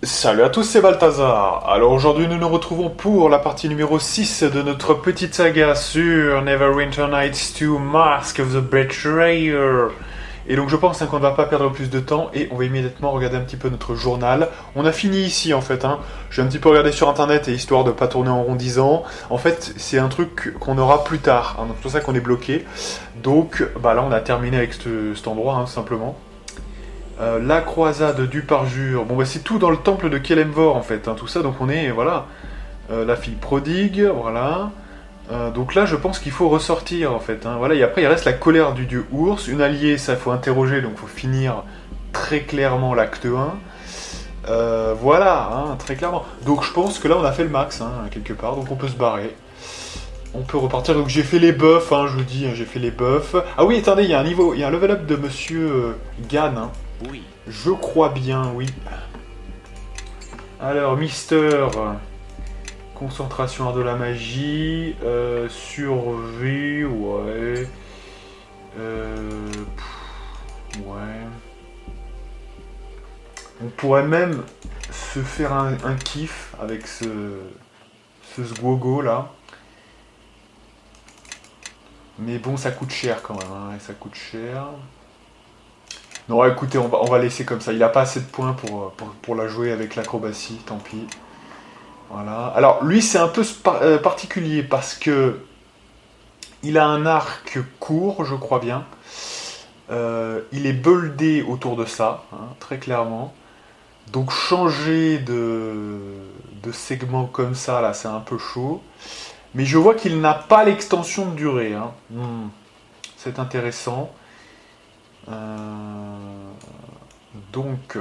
Salut à tous, c'est Balthazar. Alors aujourd'hui nous nous retrouvons pour la partie numéro 6 de notre petite saga sur Neverwinter Nights 2 Mask of the Betrayer. Et donc je pense qu'on ne va pas perdre plus de temps et on va immédiatement regarder un petit peu notre journal. On a fini ici en fait, hein. J'ai un petit peu regardé sur internet et histoire de pas tourner en rond 10 ans. En fait c'est un truc qu'on aura plus tard, hein. Donc c'est pour ça qu'on est bloqué. Donc bah là on a terminé avec cet endroit, hein, tout simplement. La croisade du parjure. Bon, bah, c'est tout dans le temple de Kelemvor en fait, hein, tout ça. Donc on est, voilà. La fille prodigue, voilà. Donc là, je pense qu'il faut ressortir en fait, hein. Voilà. Et après, il reste la colère du dieu ours. Une alliée, ça faut interroger, donc faut finir très clairement l'acte 1. Voilà, hein, très clairement. Donc je pense que là, on a fait le max, hein, quelque part. Donc on peut se barrer. On peut repartir. Donc j'ai fait les buffs, hein, je vous dis, hein, j'ai fait les buffs. Ah oui, attendez, il y a un niveau, il y a un level up de monsieur Gann, hein. Oui. Je crois bien, oui. Alors, Mister, concentration art de la magie, survie, ouais. Ouais. On pourrait même se faire un kiff avec ce Sgogo là. Mais bon, ça coûte cher quand même, hein, et ça coûte cher. Non, écoutez, on va laisser comme ça. Il n'a pas assez de points pour la jouer avec l'acrobatie, tant pis. Voilà. Alors, lui, c'est un peu particulier parce que il a un arc court, je crois bien. Il est buildé autour de ça, hein, très clairement. Donc, changer de segment comme ça, là, c'est un peu chaud. Mais je vois qu'il n'a pas l'extension de durée, hein. C'est intéressant. Donc,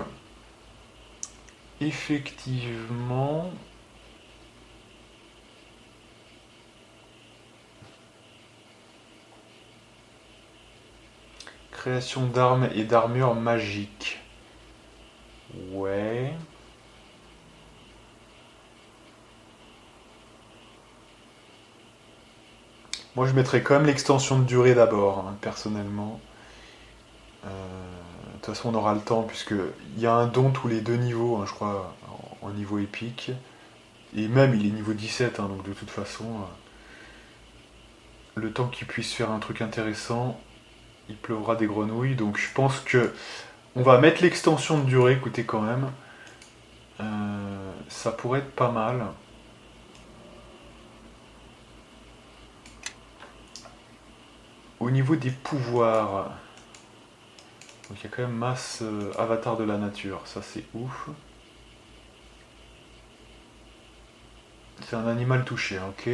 effectivement, création d'armes et d'armures magiques. Ouais. Moi, je mettrais quand même l'extension de durée d'abord, hein, personnellement. De toute façon, on aura le temps, puisqu'il y a un don tous les deux niveaux, hein, je crois, en niveau épique. Et même, il est niveau 17, hein, donc de toute façon, le temps qu'il puisse faire un truc intéressant, il pleuvra des grenouilles. Donc je pense que on va mettre l'extension de durée, écoutez quand même. Ça pourrait être pas mal. Au niveau des pouvoirs... Donc il y a quand même masse avatar de la nature, ça c'est ouf. C'est un animal touché, hein, ok.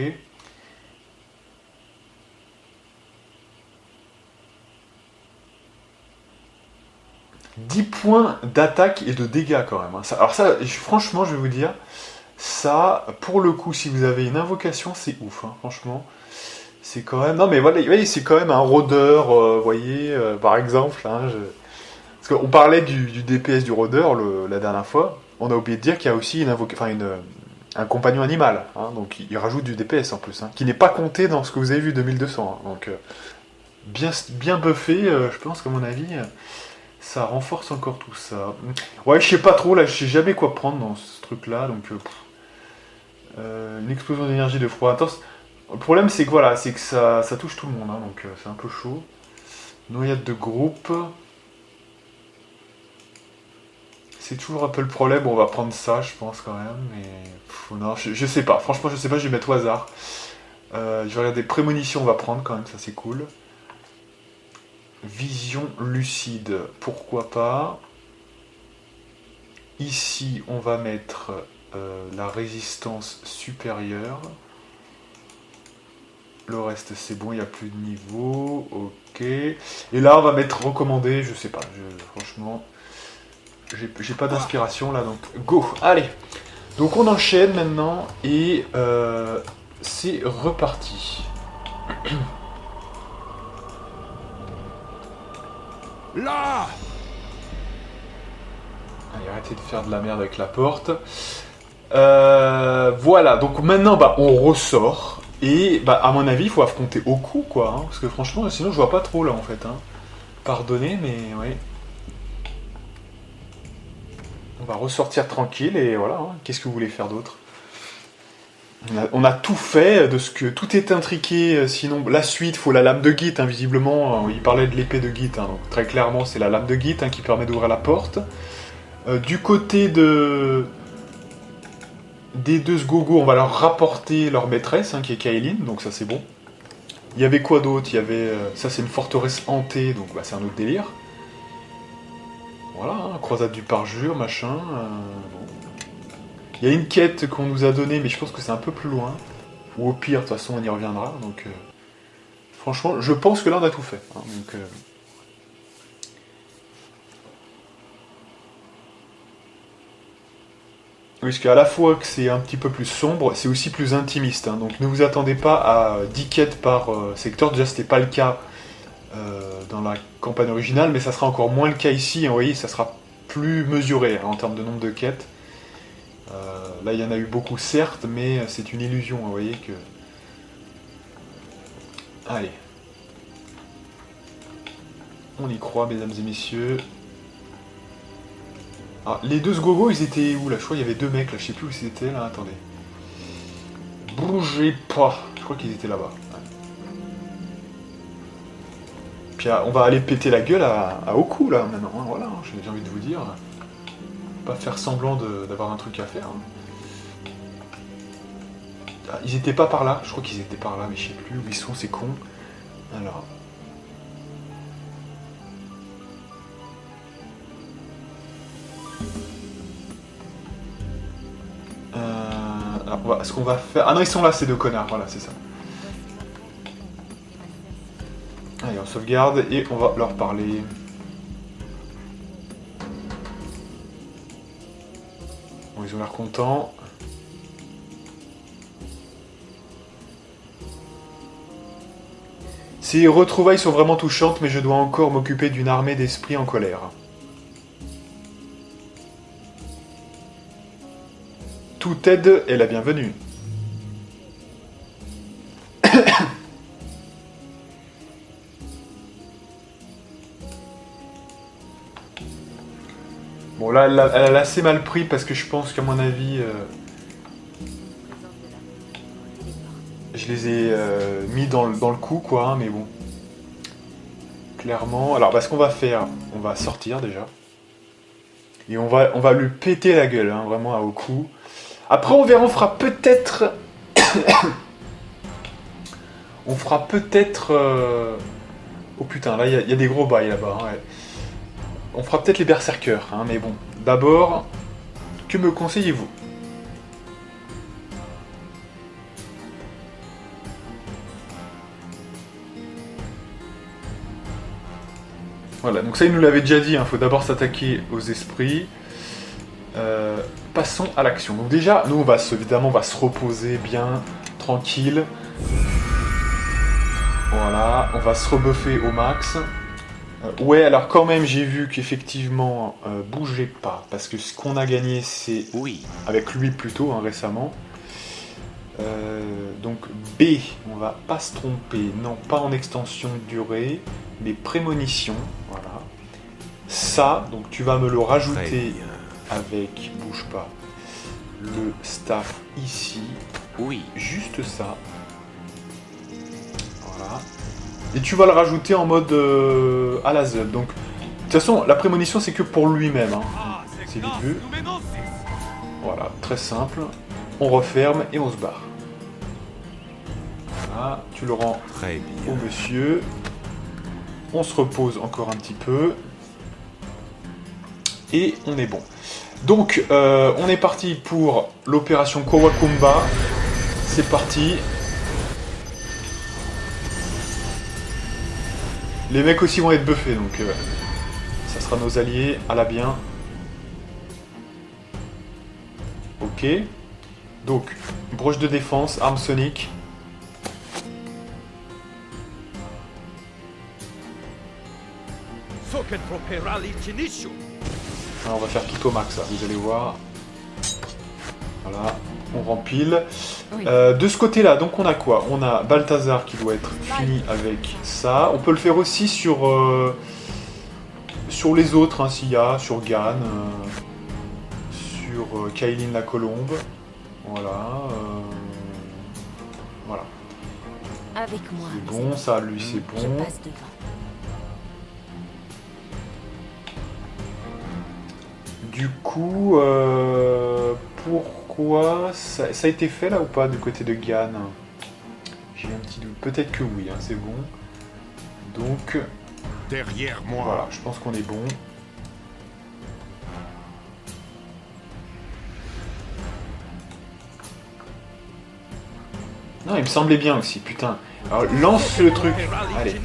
« 10 points d'attaque et de dégâts quand même, hein. Alors ça, franchement, je vais vous dire, ça, pour le coup, si vous avez une invocation, c'est ouf, hein, franchement. C'est quand même... Non mais voilà, c'est quand même un rôdeur, vous voyez, par exemple, hein, parce qu'on parlait du DPS du rôdeur la dernière fois, on a oublié de dire qu'il y a aussi un compagnon animal, hein, donc il rajoute du DPS en plus, hein, qui n'est pas compté dans ce que vous avez vu 2200, hein, donc bien buffé, je pense qu'à mon avis, ça renforce encore tout ça. Ouais, je sais pas trop, là, je sais jamais quoi prendre dans ce truc-là, donc une explosion d'énergie de froid intense. Le problème c'est que voilà, c'est que ça touche tout le monde, hein, donc c'est un peu chaud. Noyade de groupe. C'est toujours un peu le problème, on va prendre ça je pense quand même, mais non, je sais pas, franchement je sais pas, je vais mettre au hasard. Je vais regarder prémonition, on va prendre quand même, ça c'est cool. Vision lucide, pourquoi pas. Ici on va mettre la résistance supérieure. Le reste c'est bon, il n'y a plus de niveau, ok. Et là on va mettre recommandé, je sais pas, franchement... J'ai pas d'inspiration là, donc go, allez. Donc on enchaîne maintenant et c'est reparti. Là! Allez, arrêtez de faire de la merde avec la porte. Voilà, donc maintenant bah, on ressort. Et bah, à mon avis, il faut affronter Oku, quoi. Hein, parce que franchement, sinon je vois pas trop là en fait. Hein. Pardonnez, mais ouais. On va ressortir tranquille et voilà, hein. Qu'est-ce que vous voulez faire d'autre? On a tout fait, de ce que tout est intriqué, sinon la suite, faut la lame de Git, hein, visiblement, il parlait de l'épée de Git, hein, donc très clairement c'est la lame de Git hein, qui permet d'ouvrir la porte. Du côté des deux Sgogo, on va leur rapporter leur maîtresse, hein, qui est Kaelin, donc ça c'est bon. Il y avait quoi d'autre? Il y avait... ça c'est une forteresse hantée, donc bah, c'est un autre délire. Voilà, hein, croisade du parjure, machin... bon. Il y a une quête qu'on nous a donnée, mais je pense que c'est un peu plus loin. Ou au pire, de toute façon, on y reviendra. Donc, franchement, je pense que là, on a tout fait. Hein, donc, oui, parce qu'à la fois que c'est un petit peu plus sombre, c'est aussi plus intimiste. Hein, donc, ne vous attendez pas à 10 quêtes par secteur. Déjà, c'était pas le cas dans la campagne originale, mais ça sera encore moins le cas ici. Vous voyez, ça sera plus mesuré hein, en termes de nombre de quêtes. Là, il y en a eu beaucoup, certes, mais c'est une illusion, vous voyez que... Allez. On y croit, mesdames et messieurs. Ah, les deux Sgogo, ils étaient où, là? Je crois qu'il y avait deux mecs, là, je sais plus où ils étaient, là, attendez. Bougez pas. Je crois qu'ils étaient là-bas. Ouais. Puis on va aller péter la gueule à Oku, là, maintenant, hein, voilà, hein, j'ai envie de vous dire. Pas faire semblant d'avoir un truc à faire. Hein. Ah, ils étaient pas par là, je crois qu'ils étaient par là, mais je sais plus où ils sont, c'est con. Alors. Alors, ce qu'on va faire... Ah non, ils sont là, ces deux connards, voilà, c'est ça. Allez, on sauvegarde et on va leur parler. Bon, ils ont l'air contents. Ces retrouvailles sont vraiment touchantes, mais je dois encore m'occuper d'une armée d'esprits en colère. Toute aide est la bienvenue. Bon là, elle a assez mal pris parce que je pense qu'à mon avis... je les ai mis dans le coup, quoi, hein, mais bon. Clairement... Alors, bah, ce qu'on va faire, on va sortir, déjà. Et on va lui péter la gueule, hein, vraiment, à Oku. Après, on verra, on fera peut-être... on fera peut-être... Oh putain, là, il y a des gros bails, là-bas, hein, ouais. On fera peut-être les berserkers, hein, mais bon. D'abord, que me conseillez-vous ? Voilà, donc ça il nous l'avait déjà dit, il faut d'abord s'attaquer aux esprits. Passons à l'action. Donc déjà, nous évidemment on va se reposer bien, tranquille. Voilà, on va se rebuffer au max. Ouais, alors quand même j'ai vu qu'effectivement, bougez pas, parce que ce qu'on a gagné c'est... Oui. Avec lui plutôt, hein, récemment. Donc B, on va pas se tromper, non pas en extension de durée, mais prémonition, voilà. Ça, donc tu vas me le rajouter avec, bouge pas, le staff ici. Oui. Juste ça. Voilà. Et tu vas le rajouter en mode à la ZEB. Donc, de toute façon, la prémonition c'est que pour lui-même. Hein. C'est vite vu. Voilà, très simple. On referme et on se barre. Voilà, tu le rends au monsieur. On se repose encore un petit peu. Et on est bon. Donc, on est parti pour l'opération Kowakumba. C'est parti. Les mecs aussi vont être buffés, donc ça sera nos alliés à la bien. Ok. Donc, broche de défense, arme sonique. Alors, on va faire tout au max, là, vous allez voir. Voilà, on rempile. Oui. De ce côté-là, donc on a quoi? On a Balthazar qui doit être fini avec ça. On peut le faire aussi sur les autres, hein, s'il y a, sur Gan. sur Kailin la colombe. Voilà. Voilà. Avec moi. C'est bon, ça, lui, c'est Je bon. passe devant. Du coup, pourquoi ça a été fait là ou pas du côté de Gan? J'ai un petit doute. Peut-être que oui, hein, c'est bon. Donc, Derrière moi. voilà, je pense qu'on est bon. Non, il me semblait bien aussi, putain. Alors, lance le truc. Allez.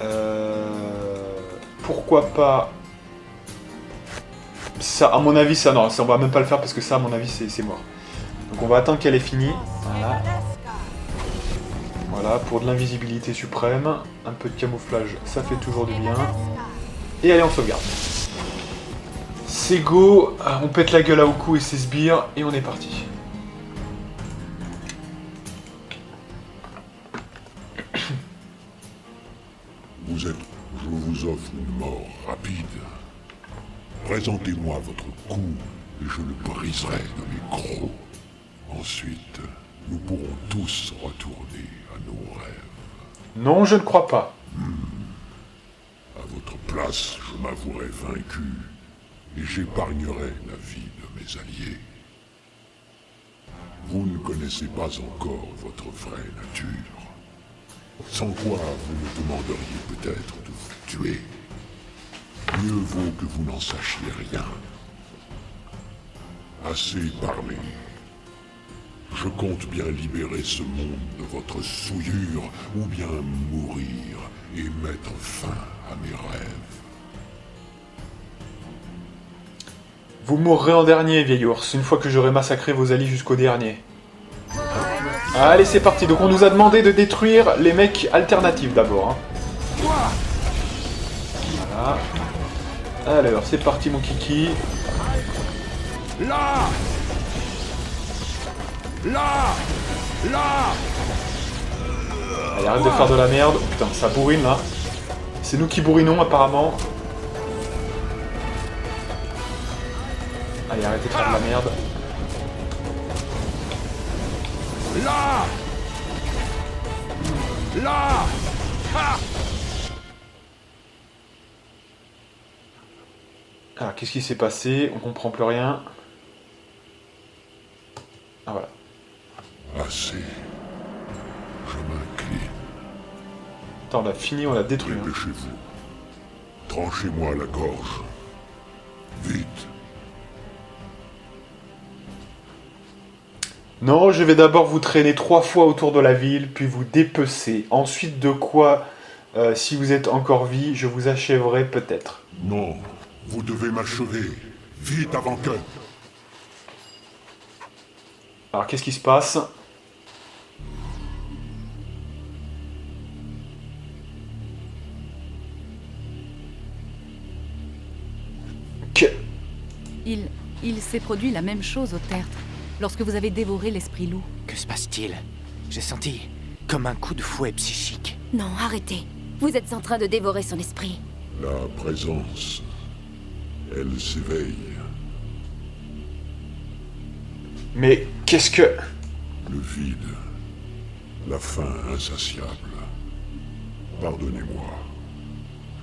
Voilà. Pourquoi pas... Ça, à mon avis, ça, non, ça, on va même pas le faire parce que ça, à mon avis, c'est mort. Donc on va attendre qu'elle ait fini. Voilà. Voilà, pour de l'invisibilité suprême. Un peu de camouflage, ça fait toujours du bien. Et allez, on sauvegarde. C'est go, on pète la gueule à Oku et ses sbires, et on est parti. Je vous offre une mort rapide. Présentez-moi votre cou et je le briserai de mes crocs. Ensuite, nous pourrons tous retourner à nos rêves. Non, je ne crois pas. À votre place, je m'avouerai vaincu et j'épargnerai la vie de mes alliés. Vous ne connaissez pas encore votre vraie nature. Sans quoi vous me demanderiez peut-être de vous tuer. Mieux vaut que vous n'en sachiez rien. Assez parlé. Je compte bien libérer ce monde de votre souillure ou bien mourir et mettre fin à mes rêves. Vous mourrez en dernier, vieil ours, une fois que j'aurai massacré vos alliés jusqu'au dernier. Allez, c'est parti. Donc on nous a demandé de détruire les mecs alternatifs d'abord. Hein. Voilà. Alors, c'est parti, mon kiki. Là. Allez, arrête de faire de la merde. Oh, putain, ça bourrine, là. C'est nous qui bourrinons, apparemment. Allez, arrêtez de faire de la merde. Là. Ha. Alors, qu'est-ce qui s'est passé? On comprend plus rien. Ah, voilà. Assez. Je m'incline. Attends, on a fini, on l'a détruit. Hein. Dépêchez-vous. Tranchez-moi la gorge. Vite. Non, je vais d'abord vous traîner 3 fois autour de la ville, puis vous dépecer. Ensuite de quoi, si vous êtes encore vie, je vous achèverai peut-être. Non, vous devez m'achever. Vite avant que... Alors, qu'est-ce qui se passe? Il s'est produit la même chose au tertre, lorsque vous avez dévoré l'esprit loup. Que se passe-t-il? J'ai senti comme un coup de fouet psychique. Non, arrêtez. Vous êtes en train de dévorer son esprit. La présence... Elle s'éveille. Mais qu'est-ce que... Le vide. La faim insatiable. Pardonnez-moi.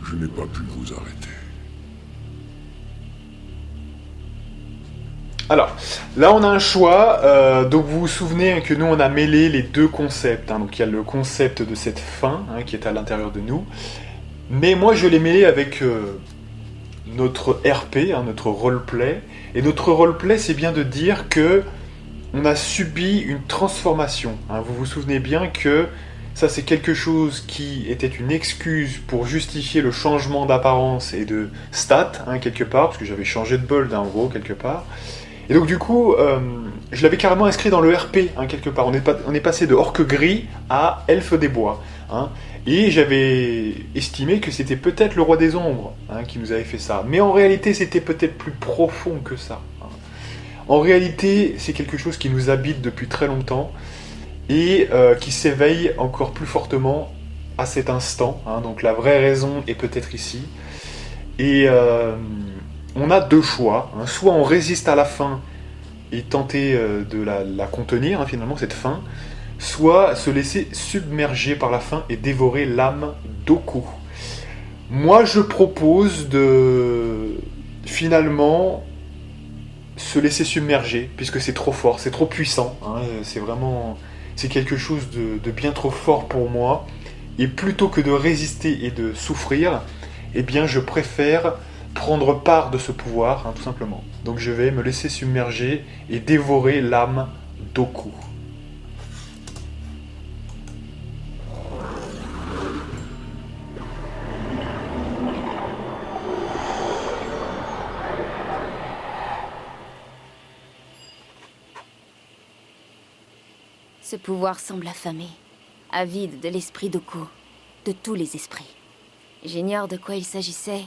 Je n'ai pas pu vous arrêter. Alors, là on a un choix, donc vous vous souvenez hein, que nous on a mêlé les deux concepts, hein, donc il y a le concept de cette faim hein, qui est à l'intérieur de nous, mais moi je l'ai mêlé avec notre RP, hein, notre roleplay, et notre roleplay c'est bien de dire que on a subi une transformation, hein. Vous vous souvenez bien que ça c'est quelque chose qui était une excuse pour justifier le changement d'apparence et de stats, hein, quelque part, parce que j'avais changé de bold hein, en gros quelque part. Et donc du coup, je l'avais carrément inscrit dans le RP, hein, quelque part. On est passé de orque gris à elfe des bois. Hein, et j'avais estimé que c'était peut-être le roi des ombres hein, qui nous avait fait ça. Mais en réalité, c'était peut-être plus profond que ça. Hein. En réalité, c'est quelque chose qui nous habite depuis très longtemps et qui s'éveille encore plus fortement à cet instant. Hein, donc la vraie raison est peut-être ici. Et on a deux choix. Hein. Soit on résiste à la faim et tenter de la contenir, hein, finalement, cette faim, soit se laisser submerger par la faim et dévorer l'âme d'Oku. Moi, je propose de, finalement, se laisser submerger, puisque c'est trop fort, c'est trop puissant. Hein, c'est quelque chose de bien trop fort pour moi. Et plutôt que de résister et de souffrir, eh bien, je préfère prendre part de ce pouvoir, hein, tout simplement. Donc je vais me laisser submerger et dévorer l'âme d'Oku. Ce pouvoir semble affamé, avide de l'esprit d'Oku, de tous les esprits. J'ignore de quoi il s'agissait,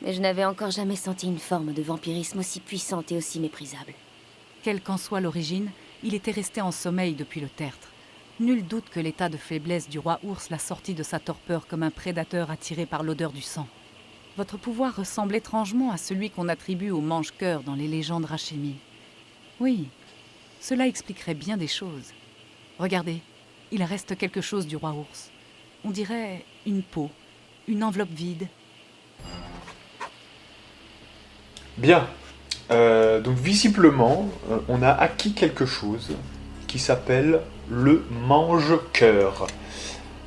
mais je n'avais encore jamais senti une forme de vampirisme aussi puissante et aussi méprisable. Quelle qu'en soit l'origine, il était resté en sommeil depuis le tertre. Nul doute que l'état de faiblesse du roi ours l'a sorti de sa torpeur comme un prédateur attiré par l'odeur du sang. Votre pouvoir ressemble étrangement à celui qu'on attribue au mange-cœur dans les légendes Rachemi. Oui, cela expliquerait bien des choses. Regardez, il reste quelque chose du roi ours. On dirait une peau, une enveloppe vide. Bien. Donc visiblement, on a acquis quelque chose qui s'appelle le mange-cœur.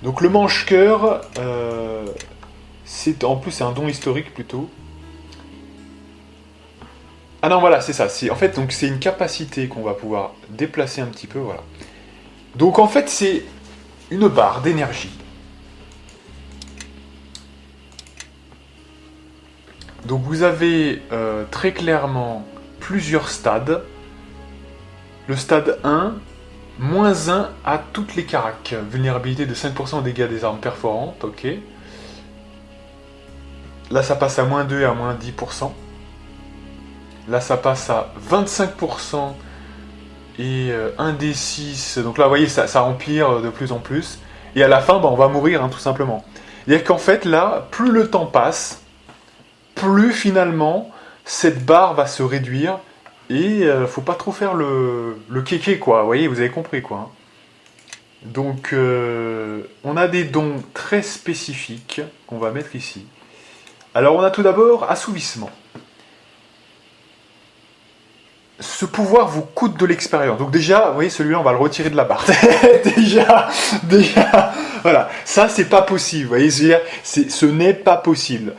Donc le mange-cœur, en plus c'est un don historique plutôt. Ah non, voilà, c'est ça. En fait, donc c'est une capacité qu'on va pouvoir déplacer un petit peu, voilà. Donc en fait, c'est une barre d'énergie. Donc vous avez très clairement plusieurs stades. Le stade 1, moins 1 à toutes les caracs. Vulnérabilité de 5% aux dégâts des armes perforantes, ok. Là ça passe à moins 2 et à moins 10%. Là ça passe à 25% et 1 des 6. Donc là vous voyez ça empire de plus en plus. Et à la fin on va mourir, hein, tout simplement. C'est-à-dire qu'en fait là, plus le temps passe, plus finalement cette barre va se réduire et faut pas trop faire le kéké, quoi. Vous voyez, vous avez compris, quoi. Donc on a des dons très spécifiques qu'on va mettre ici. Alors on a tout d'abord assouvissement. Ce pouvoir vous coûte de l'expérience. Donc déjà, vous voyez, celui-là, on va le retirer de la barre. déjà, voilà. Ça, c'est pas possible. Vous voyez, ce n'est pas possible.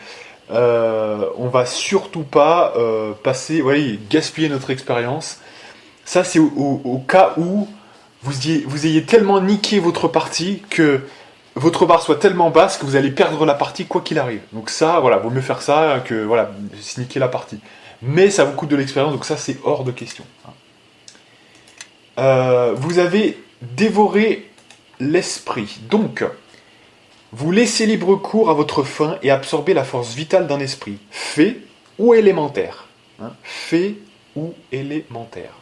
On va surtout pas gaspiller notre expérience. Ça, c'est au cas où vous ayez tellement niqué votre partie que votre barre soit tellement basse que vous allez perdre la partie quoi qu'il arrive. Donc ça, voilà, vaut mieux faire ça que voilà, niquer la partie. Mais ça vous coûte de l'expérience, donc ça c'est hors de question. Vous avez dévoré l'esprit. Donc, vous laissez libre cours à votre faim et absorbez la force vitale d'un esprit, fait ou élémentaire. Fait ou élémentaire.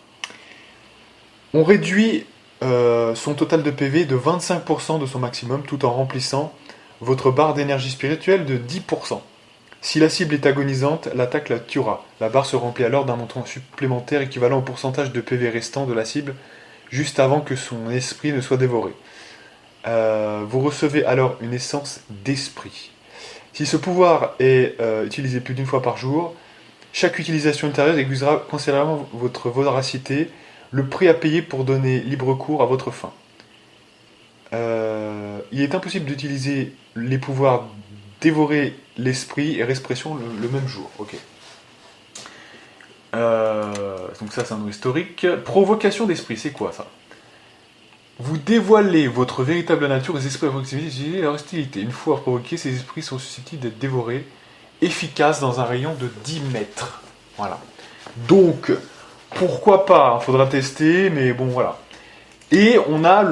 On réduit son total de PV de 25% de son maximum tout en remplissant votre barre d'énergie spirituelle de 10%. Si la cible est agonisante, l'attaque la tuera. La barre se remplit alors d'un montant supplémentaire équivalent au pourcentage de PV restant de la cible juste avant que son esprit ne soit dévoré. Vous recevez alors une essence d'esprit. Si ce pouvoir est utilisé plus d'une fois par jour, chaque utilisation ultérieure aiguisera considérablement votre voracité, le prix à payer pour donner libre cours à votre faim. Il est impossible d'utiliser les pouvoirs dévorer l'esprit et respiration le même jour. Ok. Donc ça c'est un nom historique. Provocation d'esprit, c'est quoi ça? Vous dévoilez votre véritable nature aux esprits à proximité et leur hostilité. Une fois provoqués, ces esprits sont susceptibles d'être dévorés, efficaces dans un rayon de 10 mètres. Voilà. Donc, pourquoi pas, il faudra tester, mais bon, voilà. Et on a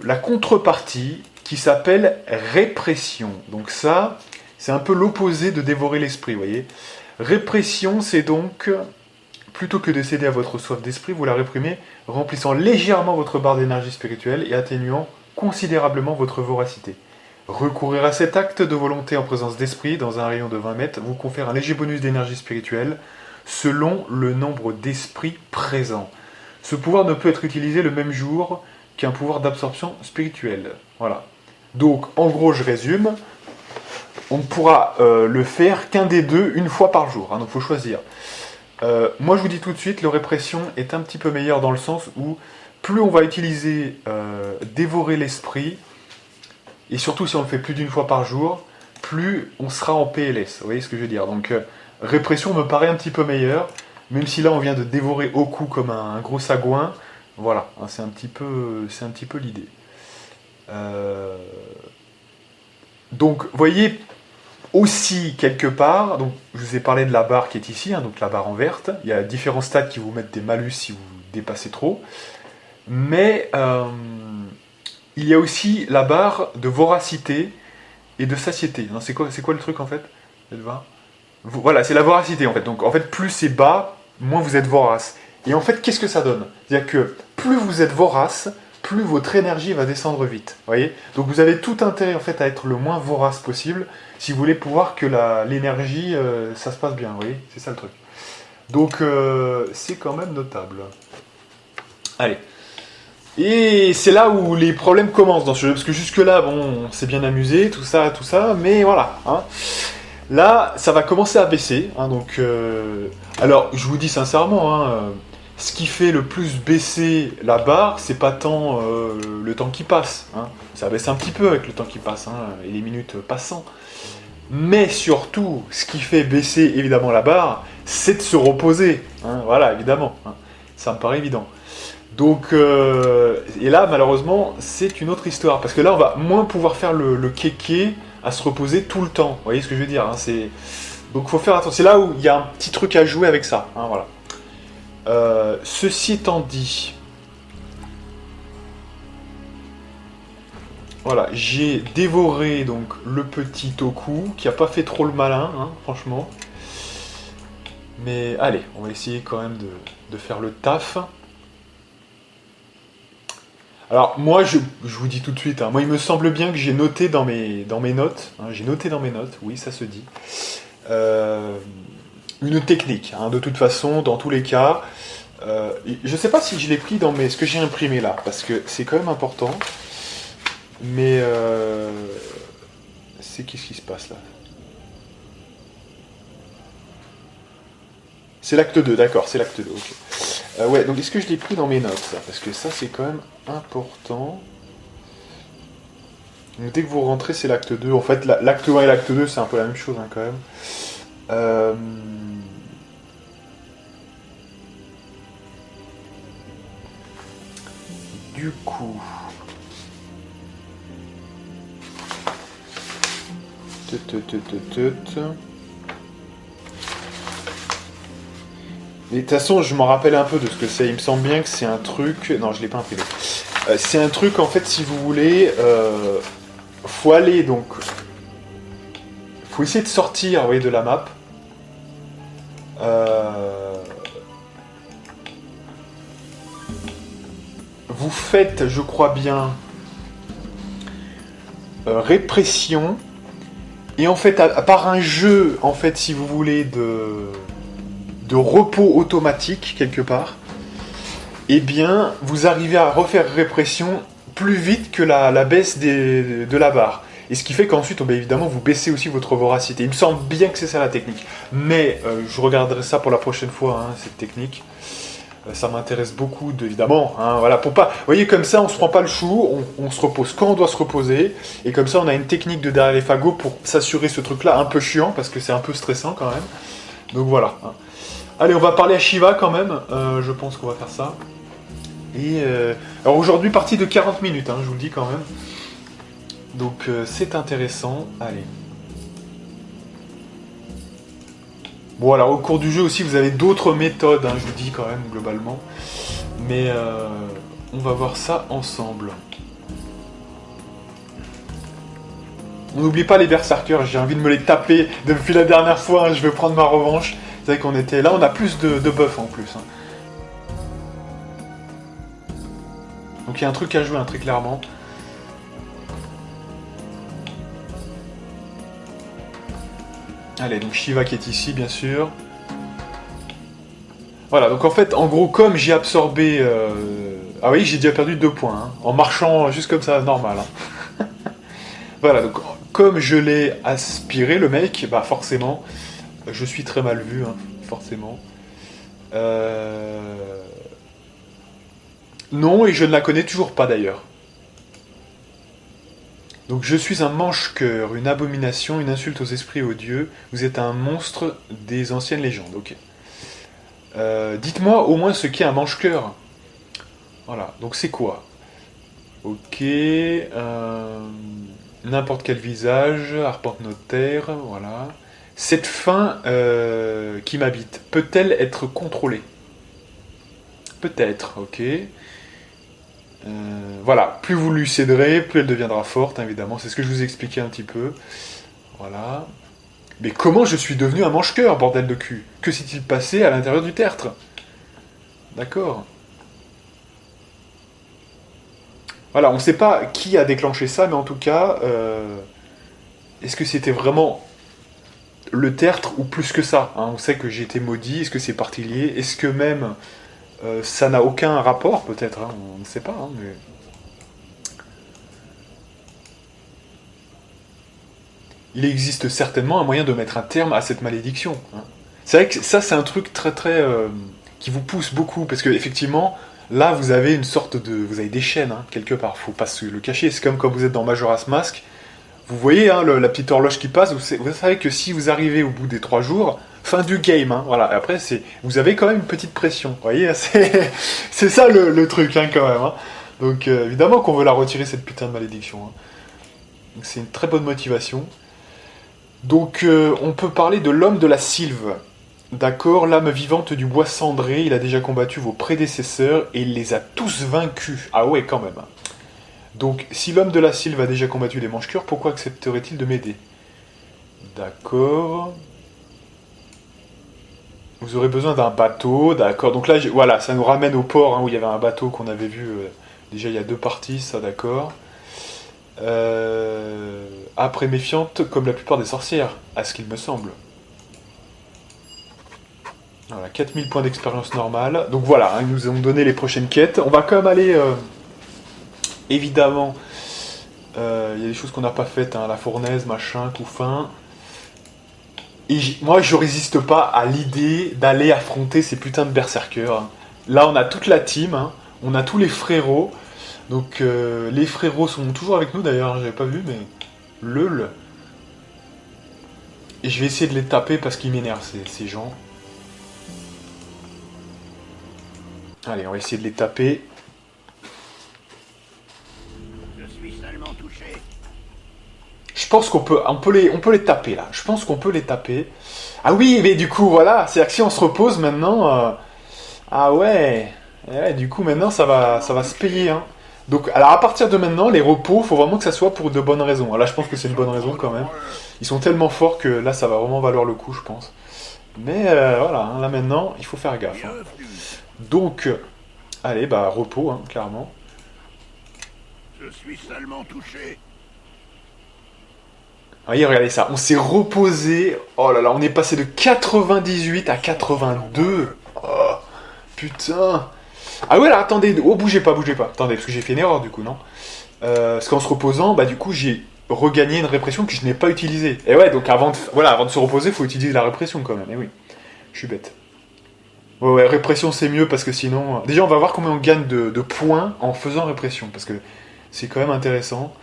la contrepartie qui s'appelle répression. Donc ça, c'est un peu l'opposé de dévorer l'esprit, vous voyez. Répression, c'est donc, plutôt que de céder à votre soif d'esprit, vous la réprimez, remplissant légèrement votre barre d'énergie spirituelle et atténuant considérablement votre voracité. Recourir à cet acte de volonté en présence d'esprit dans un rayon de 20 mètres vous confère un léger bonus d'énergie spirituelle selon le nombre d'esprits présents. Ce pouvoir ne peut être utilisé le même jour qu'un pouvoir d'absorption spirituelle. Voilà. Donc, en gros, je résume. On ne pourra le faire qu'un des deux une fois par jour. Hein, donc, il faut choisir. Moi, je vous dis tout de suite, le répression est un petit peu meilleur dans le sens où plus on va utiliser dévorer l'esprit, et surtout si on le fait plus d'une fois par jour, plus on sera en PLS. Vous voyez ce que je veux dire? Donc, répression me paraît un petit peu meilleur, même si là on vient de dévorer au cou comme un gros sagouin. Voilà, hein, c'est un petit peu l'idée. Donc, vous voyez aussi quelque part, donc je vous ai parlé de la barre qui est ici, hein, donc la barre en verte. Il y a différents stats qui vous mettent des malus si vous dépassez trop. Mais il y a aussi la barre de voracité et de satiété. C'est quoi le truc en fait? Voilà, c'est la voracité en fait. Donc en fait, plus c'est bas, moins vous êtes vorace. Et en fait, qu'est-ce que ça donne? C'est-à-dire que plus vous êtes vorace, plus votre énergie va descendre vite. Voyez? Donc vous avez tout intérêt en fait à être le moins vorace possible si vous voulez pouvoir que l'énergie, ça se passe bien. Vous voyez? C'est ça le truc. Donc c'est quand même notable. Allez. Et c'est là où les problèmes commencent dans ce jeu, parce que jusque-là, bon, on s'est bien amusé, tout ça, mais voilà. Hein. Là, ça va commencer à baisser. Hein, donc, alors, je vous dis sincèrement, hein, ce qui fait le plus baisser la barre, c'est pas tant le temps qui passe. Hein. Ça baisse un petit peu avec le temps qui passe, hein, et les minutes passant. Mais surtout, ce qui fait baisser évidemment la barre, c'est de se reposer. Hein, voilà, évidemment. Hein. Ça me paraît évident. Donc, et là, malheureusement, c'est une autre histoire. Parce que là, on va moins pouvoir faire le kéké à se reposer tout le temps. Vous voyez ce que je veux dire, hein, donc, il faut faire attention. C'est là où il y a un petit truc à jouer avec ça. Hein, voilà. Ceci étant dit, voilà, j'ai dévoré donc, le petit Toku, qui n'a pas fait trop le malin, hein, franchement. Mais allez, on va essayer quand même de faire le taf. Alors moi, je vous dis tout de suite, hein, moi il me semble bien que j'ai noté dans mes notes, hein, oui ça se dit, une technique, hein, de toute façon, dans tous les cas. Je ne sais pas si je l'ai pris dans ce que j'ai imprimé là, parce que c'est quand même important, mais qu'est-ce qui se passe là? C'est l'acte 2, d'accord, c'est l'acte 2, ok. Ouais, donc est-ce que je l'ai pris dans mes notes, ça? Parce que ça, c'est quand même important. Donc, dès que vous rentrez, c'est l'acte 2. En fait, l'acte 1 et l'acte 2, c'est un peu la même chose, hein, quand même. Du coup... Mais de toute façon, je m'en rappelle un peu de ce que c'est. Il me semble bien que c'est un truc... Non, je ne l'ai pas imprimé. C'est un truc, en fait, si vous voulez... faut aller, donc... faut essayer de sortir, vous voyez, de la map. Vous faites, je crois bien... répression. Et en fait, à part un jeu, en fait, si vous voulez, de repos automatique, quelque part, eh bien, vous arrivez à refaire répression plus vite que la baisse de la barre. Et ce qui fait qu'ensuite, bien évidemment, vous baissez aussi votre voracité. Il me semble bien que c'est ça la technique. Mais je regarderai ça pour la prochaine fois, hein, cette technique. Ça m'intéresse beaucoup, évidemment. Hein, voilà, pour pas... Vous voyez, comme ça, on se prend pas le chou, on se repose quand on doit se reposer. Et comme ça, on a une technique de derrière les fagots pour s'assurer ce truc-là un peu chiant, parce que c'est un peu stressant quand même. Donc voilà. Hein. Allez, on va parler à Shiva quand même. Je pense qu'on va faire ça. Et alors aujourd'hui, partie de 40 minutes, hein, je vous le dis quand même. Donc c'est intéressant. Allez. Bon, alors au cours du jeu aussi, vous avez d'autres méthodes, hein, je vous dis quand même, globalement. Mais on va voir ça ensemble. On n'oublie pas les berserkers, j'ai envie de me les taper depuis la dernière fois, hein, je vais prendre ma revanche. C'est vrai qu'on était là, on a plus de buff en plus. Hein. Donc il y a un truc à jouer, hein, très clairement. Allez, donc Shiva qui est ici, bien sûr. Voilà, donc en fait, en gros, comme j'ai absorbé... Ah oui, j'ai déjà perdu 2 points, hein, en marchant juste comme ça, normal. Hein. Voilà, donc comme je l'ai aspiré, le mec, bah forcément, je suis très mal vu, hein, forcément. Non, et je ne la connais toujours pas d'ailleurs. Donc je suis un mange-cœur, une abomination, une insulte aux esprits et aux dieux. Vous êtes un monstre des anciennes légendes, ok. Dites-moi au moins ce qu'est un mange-cœur. Voilà, donc c'est quoi? Ok, n'importe quel visage, arpente notaire, voilà. Cette faim qui m'habite, peut-elle être contrôlée? Peut-être, ok. Voilà, plus vous lui céderez, plus elle deviendra forte, évidemment. C'est ce que je vous ai expliqué un petit peu. Voilà. Mais comment je suis devenu un mange-cœur, bordel de cul? Que s'est-il passé à l'intérieur du tertre? D'accord. Voilà, on ne sait pas qui a déclenché ça, mais en tout cas, est-ce que c'était vraiment le tertre ou plus que ça, hein? On sait que j'ai été maudit, est-ce que c'est parti lié? Est-ce que même ça n'a aucun rapport, peut-être, hein? On ne sait pas, hein, mais... Il existe certainement un moyen de mettre un terme à cette malédiction. Hein. C'est vrai que ça, c'est un truc très très... qui vous pousse beaucoup, parce que effectivement, là, vous avez une sorte de... Vous avez des chaînes, hein, quelque part, faut pas se le cacher. C'est comme quand vous êtes dans Majora's Mask. Vous voyez hein, la petite horloge qui passe, vous savez que si vous arrivez au bout des 3 jours, fin du game, hein, voilà. Après, vous avez quand même une petite pression, vous voyez, c'est ça le truc, hein, quand même. Hein. Donc, évidemment qu'on veut la retirer, cette putain de malédiction. Hein. Donc, c'est une très bonne motivation. Donc, on peut parler de l'homme de la sylve. D'accord, l'âme vivante du bois cendré, il a déjà combattu vos prédécesseurs et il les a tous vaincus. Ah ouais, quand même. Donc, si l'homme de la sylve a déjà combattu les mange-cœurs, pourquoi accepterait-il de m'aider? D'accord. Vous aurez besoin d'un bateau, d'accord. Donc là, voilà, ça nous ramène au port, hein, où il y avait un bateau qu'on avait vu déjà il y a 2 parties, ça d'accord. Après méfiante, comme la plupart des sorcières, à ce qu'il me semble. Voilà, 4000 points d'expérience normale. Donc voilà, hein, ils nous ont donné les prochaines quêtes. On va quand même aller... évidemment, il y a des choses qu'on n'a pas faites, hein, la fournaise, machin, tout fin. Et moi, je résiste pas à l'idée d'aller affronter ces putains de berserkers. Hein. Là, on a toute la team, hein, on a tous les frérots. Donc, les frérots sont toujours avec nous, d'ailleurs, hein, j'avais pas vu, mais... Leul. Et je vais essayer de les taper parce qu'ils m'énervent, ces gens. Allez, on va essayer de les taper. Je pense qu'on peut les taper là. Je pense qu'on peut les taper. Ah oui, mais du coup, voilà. C'est-à-dire que si on se repose maintenant... Ah ouais. Ouais. Du coup, maintenant, ça va se payer. Hein. Donc, alors à partir de maintenant, les repos, faut vraiment que ça soit pour de bonnes raisons. Alors là, je pense que c'est une bonne raison quand même. Ils sont tellement forts que là, ça va vraiment valoir le coup, je pense. Mais voilà, hein, là maintenant, il faut faire gaffe. Hein. Donc, allez, bah, repos, hein, clairement. Je suis seulement touché. Voyez, regardez ça, on s'est reposé. Oh là là, on est passé de 98 à 82. Oh, putain. Ah ouais, là, attendez. Oh, bougez pas. Attendez, parce que j'ai fait une erreur, du coup, non parce qu'en se reposant, bah, du coup, j'ai regagné une répression que je n'ai pas utilisée. Et ouais, donc avant de se reposer, il faut utiliser la répression, quand même. Et oui, je suis bête. Ouais, répression, c'est mieux, parce que sinon... Déjà, on va voir combien on gagne de points en faisant répression, parce que c'est quand même intéressant.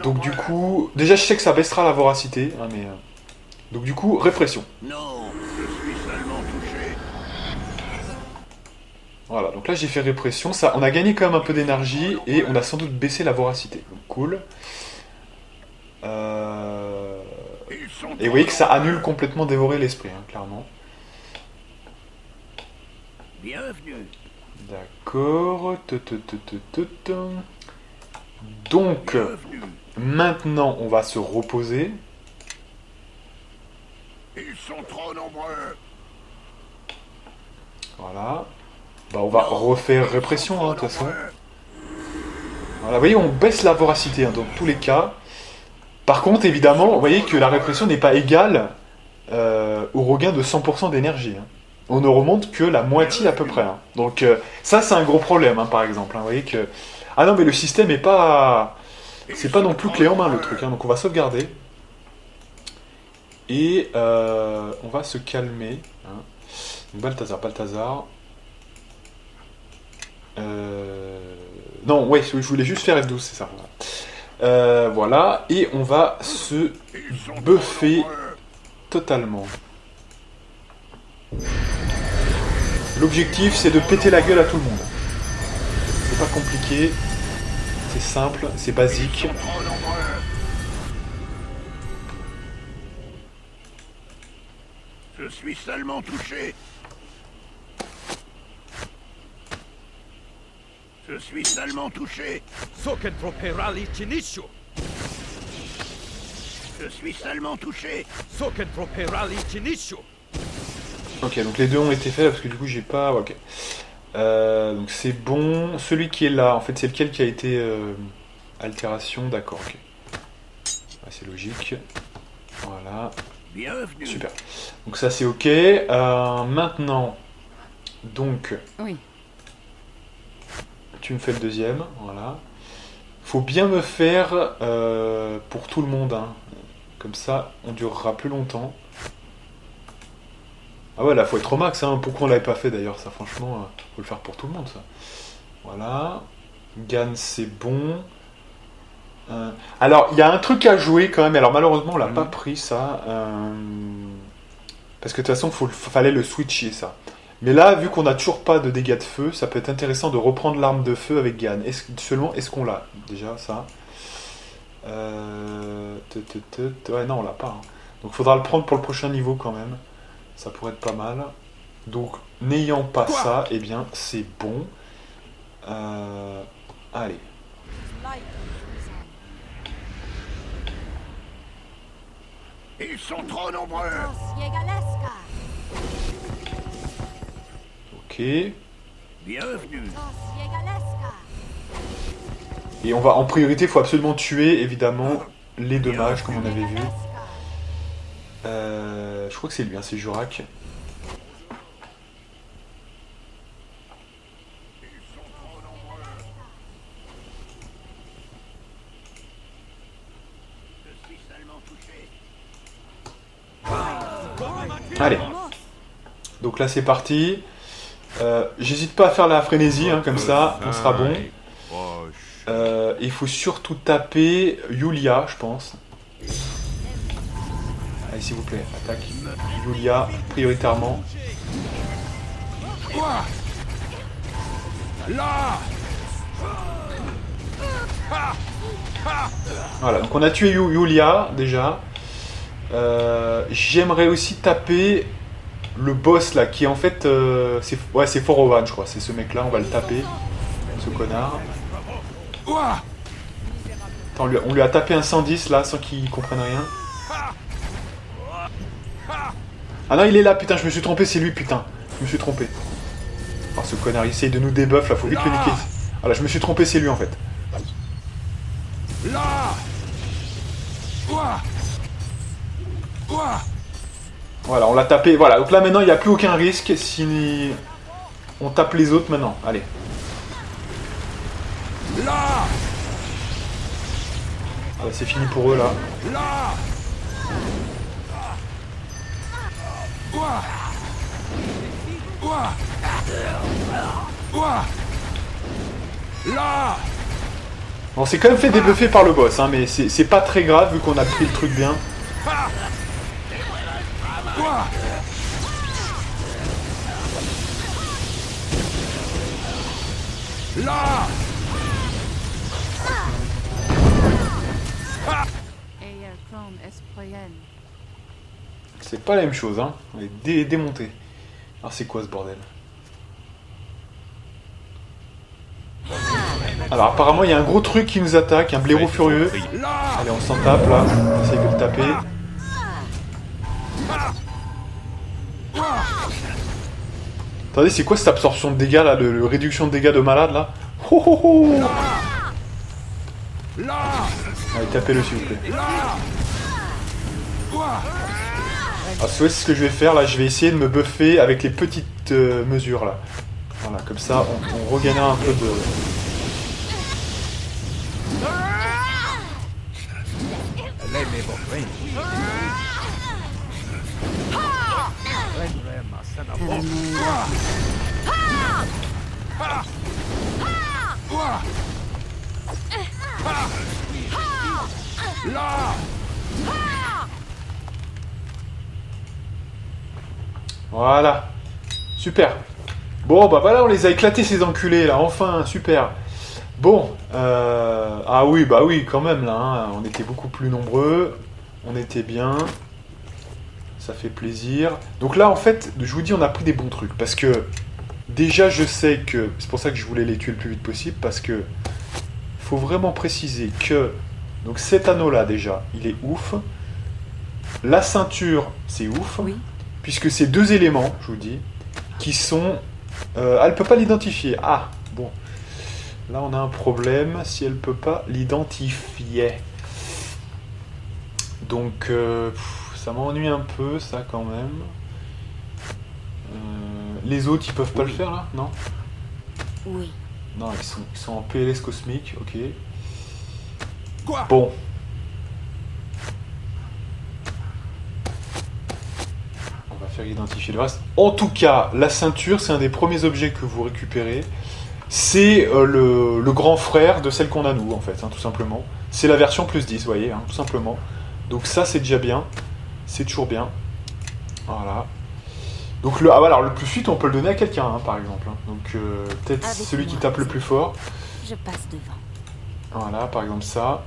Donc du coup, déjà je sais que ça baissera la voracité, hein, mais donc du coup répression. Non, je suis seulement touché. Voilà, donc là j'ai fait répression, ça, on a gagné quand même un peu d'énergie et on a sans doute baissé la voracité. Donc cool. Et vous voyez que ça annule complètement dévorer l'esprit, hein, clairement. Bienvenue. D'accord. Donc, maintenant, on va se reposer. Ils sont trop nombreux. Voilà. Bah, on va refaire répression, hein, de toute façon. Voilà, vous voyez, on baisse la voracité, hein, dans tous les cas. Par contre, évidemment, vous voyez que la répression n'est pas égale au regain de 100% d'énergie. Hein. On ne remonte que la moitié à peu près. Hein. Donc ça, c'est un gros problème, hein, par exemple. Hein. Vous voyez que... Ah non, mais le système est pas... C'est pas non plus clé en main, le truc. Hein. Donc on va sauvegarder. Et on va se calmer. Hein. Donc, Balthazar. Non, ouais, je voulais juste faire F12, c'est ça. Voilà, et on va se buffer totalement. L'objectif, c'est de péter la gueule à tout le monde. C'est pas compliqué, c'est simple, c'est basique. Trop nombreux. Je suis seulement touché. Je suis seulement touché. Je suis seulement touché. Ok, donc les deux ont été faits parce que du coup j'ai pas... Ok. Donc c'est bon. Celui qui est là, en fait c'est lequel qui a été... altération, d'accord, ok. Ouais, c'est logique. Voilà. Bienvenue. Super. Donc ça c'est ok. Maintenant, donc... Oui. Tu me fais le deuxième, voilà. Faut bien me faire pour tout le monde, hein. Comme ça, on durera plus longtemps. Ah ouais, là, faut être au max, hein. Pourquoi on l'avait pas fait d'ailleurs, ça, franchement, faut le faire pour tout le monde, ça. Voilà. Gann, c'est bon. Alors, il y a un truc à jouer quand même. Alors, malheureusement, on l'a pas pris, ça. Parce que de toute façon, fallait le switcher, ça. Mais là, vu qu'on n'a toujours pas de dégâts de feu, ça peut être intéressant de reprendre l'arme de feu avec Gann. Est-ce qu'on l'a déjà, ça Ouais, non, on l'a pas. Hein. Donc, il faudra le prendre pour le prochain niveau quand même. Ça pourrait être pas mal. Donc, n'ayant pas ça, eh bien, c'est bon. Allez. Ils sont trop nombreux. Ok. Bienvenue. Et on va, en priorité, il faut absolument tuer, évidemment, les deux mages, comme on avait vu. Je crois que c'est lui, hein, c'est Jurak. Allez. Donc là, c'est parti. J'hésite pas à faire la frénésie, hein, comme ça, on sera bon. Il faut surtout taper Yulia, je pense. Allez, s'il vous plaît, attaque. Yulia, prioritairement. Voilà, donc on a tué Yulia, déjà. J'aimerais aussi taper le boss, là, qui est en fait... c'est Forovan, je crois. C'est ce mec-là, on va le taper. Ce connard. Attends, on lui a tapé un 110, là, sans qu'il comprenne rien. Ah non, il est là, putain, je me suis trompé, c'est lui, putain. Je me suis trompé. Oh, ce connard, il essaye de nous débuff, là, faut vite le niquer. Voilà, je me suis trompé, c'est lui, en fait. Voilà, on l'a tapé, voilà. Donc là, maintenant, il n'y a plus aucun risque si on tape les autres, maintenant. Allez. Ah bah, c'est fini pour eux, là. On s'est quand même fait débuffer par le boss, hein, mais c'est pas très grave vu qu'on a pris le truc bien. C'est pas la même chose, hein. On est démonté. Alors c'est quoi ce bordel? Alors apparemment il y a un gros truc qui nous attaque, un blaireau furieux. Allez, on s'en tape là, on essaye de le taper. Attendez, c'est quoi cette absorption de dégâts là, le réduction de dégâts de malade là? Oh, oh, oh. Allez, tapez-le s'il vous plaît. Ah, c'est ce que je vais faire là, je vais essayer de me buffer avec les petites mesures là. Voilà, comme ça on regagnera un peu de... Voilà. Super. Bon, bah voilà, on les a éclatés ces enculés là, enfin, super. Bon, ah oui, bah oui, quand même là, hein, on était beaucoup plus nombreux, on était bien, ça fait plaisir. Donc là, en fait, je vous dis, on a pris des bons trucs, parce que déjà, je sais que, c'est pour ça que je voulais les tuer le plus vite possible, parce que faut vraiment préciser que, donc cet anneau-là déjà, il est ouf, la ceinture, c'est ouf, Oui. puisque c'est deux éléments, je vous dis, qui sont... elle peut pas l'identifier. Ah, bon. Là, on a un problème si elle peut pas l'identifier. Donc, ça m'ennuie un peu, ça, quand même. Les autres, ils peuvent pas le faire, là? Non? Oui. Non, ils sont en PLS cosmique, ok. Quoi? Bon. On va faire identifier le reste. En tout cas, la ceinture, c'est un des premiers objets que vous récupérez. C'est le grand frère de celle qu'on a nous, en fait, hein, tout simplement. C'est la version plus 10, vous voyez, hein, tout simplement. Donc ça, c'est déjà bien. C'est toujours bien. Voilà. Donc alors, le plus vite, on peut le donner à quelqu'un, hein, par exemple. Hein. Donc peut-être Avec celui qui moi, tape le plus fort. Je passe devant. Voilà, par exemple ça.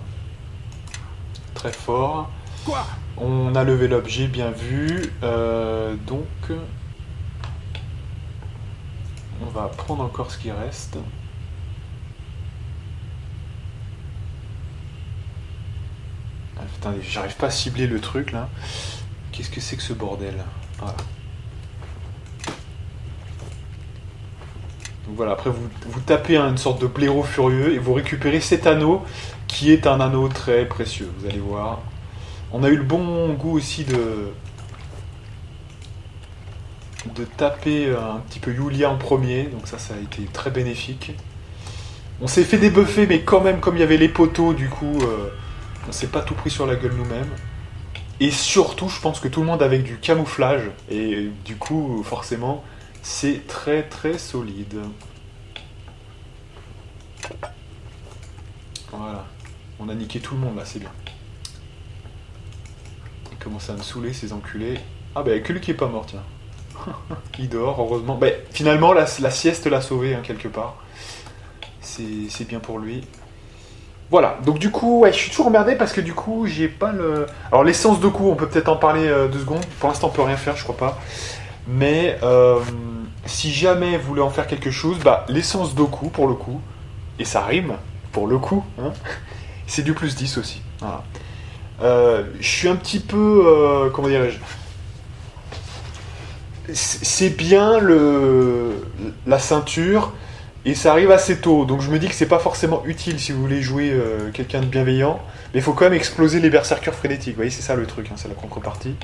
Très fort. Quoi? On a levé l'objet, bien vu. Donc, on va prendre encore ce qui reste. Ah, putain, j'arrive pas à cibler le truc là. Qu'est-ce que c'est que ce bordel? Voilà. Donc voilà, après vous tapez une sorte de blaireau furieux et vous récupérez cet anneau qui est un anneau très précieux, vous allez voir. On a eu le bon goût aussi de taper un petit peu Yulia en premier, donc ça a été très bénéfique. On s'est fait débuffer, mais quand même, comme il y avait les poteaux, du coup, on s'est pas tout pris sur la gueule nous-mêmes. Et surtout, je pense que tout le monde avec du camouflage, et du coup, forcément, c'est très très solide. Voilà. On a niqué tout le monde là, c'est bien. Ils commencent à me saouler ces enculés. Ah bah, il y a que lui qui est pas mort, tiens. Il dort, heureusement. Bah, finalement, la sieste l'a sauvé, hein, quelque part. C'est bien pour lui. Voilà, donc du coup, ouais, je suis toujours emmerdé parce que du coup, j'ai pas le... Alors, l'essence de coup, on peut peut-être en parler 2 secondes. Pour l'instant, on peut rien faire, je crois pas. Mais si jamais vous voulez en faire quelque chose, bah, l'essence d'Oku, pour le coup, et ça rime, pour le coup, hein, c'est du plus 10 aussi. Voilà. Je suis un petit peu... comment dirais-je? C'est bien la ceinture, et ça arrive assez tôt. Donc je me dis que c'est pas forcément utile si vous voulez jouer quelqu'un de bienveillant. Mais il faut quand même exploser les berserkers frénétiques. Vous voyez, c'est ça le truc, hein, c'est la contrepartie.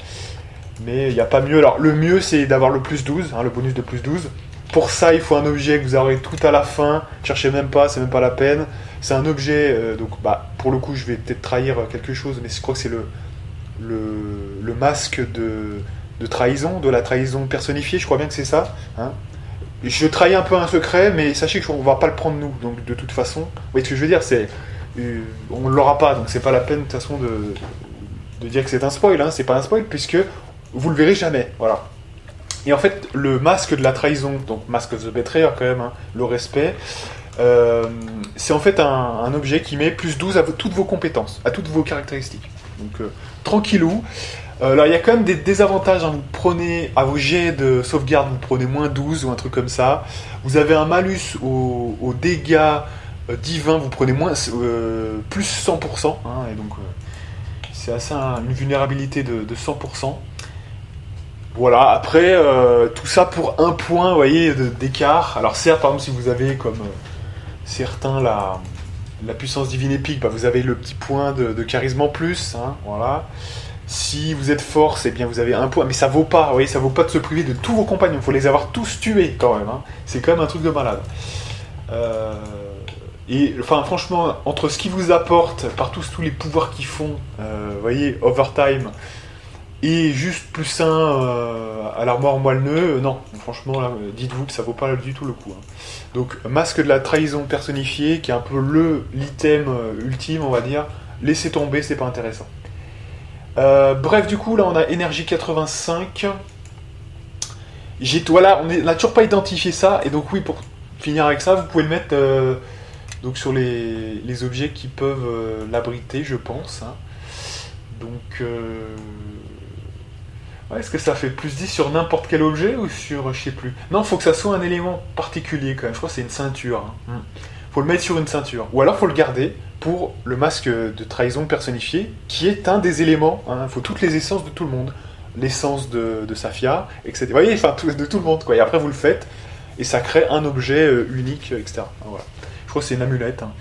Mais il n'y a pas mieux. Alors, le mieux, c'est d'avoir le plus 12, hein, le bonus de plus 12. Pour ça, il faut un objet que vous aurez tout à la fin. Cherchez même pas, c'est même pas la peine. C'est un objet, donc, bah, pour le coup, je vais peut-être trahir quelque chose, mais je crois que c'est le masque de trahison, de la trahison personnifiée, je crois bien que c'est ça. Hein. Je trahis un peu un secret, mais sachez qu'on va pas le prendre nous, donc de toute façon. Vous voyez ce que je veux dire, c'est... on l'aura pas, donc c'est pas la peine de toute façon de dire que c'est un spoil, hein. C'est pas un spoil, puisque vous le verrez jamais, voilà. Et en fait, le masque de la trahison, donc Mask of the Betrayer quand même, hein, le respect, c'est en fait un objet qui met plus 12 à toutes vos compétences, à toutes vos caractéristiques. Donc tranquillou. Alors il y a quand même des désavantages, hein. Vous prenez à vos jets de sauvegarde, vous prenez moins 12 ou un truc comme ça. Vous avez un malus aux dégâts divins, vous prenez plus 100%, hein, et donc c'est assez une vulnérabilité de 100%. Voilà, après, tout ça pour 1 point, vous voyez, d'écart. Alors certes, par exemple, si vous avez comme certains la puissance divine épique, bah, vous avez le petit point de charisme en plus, hein, voilà. Si vous êtes force, eh bien vous avez un point, mais ça vaut pas, vous voyez, ça vaut pas de se priver de tous vos compagnons, il faut les avoir tous tués quand même, hein. C'est quand même un truc de malade. Et enfin franchement, entre ce qu'ils vous apportent, par tous les pouvoirs qu'ils font, vous voyez, overtime, et juste plus un à l'armoire moelle-nœud, non, franchement, là, dites-vous que ça vaut pas du tout le coup, hein. Donc, masque de la trahison personnifié, qui est un peu l'item ultime, on va dire, laissez tomber, c'est pas intéressant. Bref, du coup, là, on a énergie 85. Voilà, on n'a toujours pas identifié ça, et donc oui, pour finir avec ça, vous pouvez le mettre donc sur les objets qui peuvent l'abriter, je pense, hein. Donc... ouais, est-ce que ça fait plus 10 sur n'importe quel objet ou sur, je sais plus. Non, faut que ça soit un élément particulier quand même. Je crois que c'est une ceinture, hein. Faut le mettre sur une ceinture. Ou alors faut le garder pour le masque de trahison personnifié, qui est un des éléments. Il faut toutes les essences de tout le monde. L'essence de Safia, etc. Vous voyez, enfin, de tout le monde, quoi. Et après vous le faites, et ça crée un objet unique, etc. Voilà. Je crois que c'est une amulette, hein.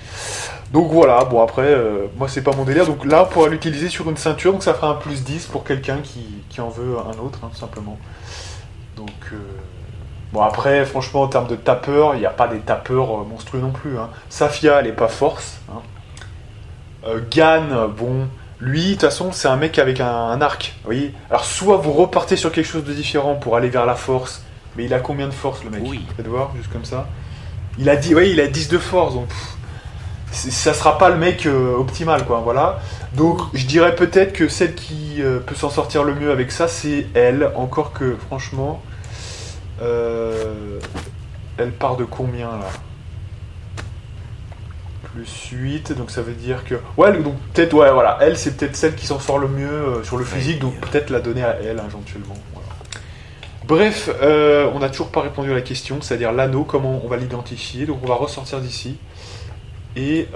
Donc voilà, bon après, moi c'est pas mon délire, donc là on pourra l'utiliser sur une ceinture, donc ça fera un plus 10 pour quelqu'un qui en veut un autre, hein, tout simplement. Donc, bon après, franchement en termes de tapeurs, il n'y a pas des tapeurs monstrueux non plus, hein. Safia, elle est pas force, hein. Gan, bon, lui, de toute façon, c'est un mec avec un arc, vous voyez. Alors soit vous repartez sur quelque chose de différent pour aller vers la force, mais il a combien de force le mec? Oui. Faites voir, juste comme ça. Il a 10, oui, il a 10 de force, donc... ça sera pas le mec optimal, quoi, voilà. Donc je dirais peut-être que celle qui peut s'en sortir le mieux avec ça, c'est elle, encore que franchement elle part de combien là? Plus 8, donc ça veut dire que ouais, donc peut-être, ouais, voilà, elle c'est peut-être celle qui s'en sort le mieux sur le physique, donc peut-être la donner à elle, hein, éventuellement, voilà. Bref, on n'a toujours pas répondu à la question, c'est-à-dire l'anneau, comment on va l'identifier, donc on va ressortir d'ici. Et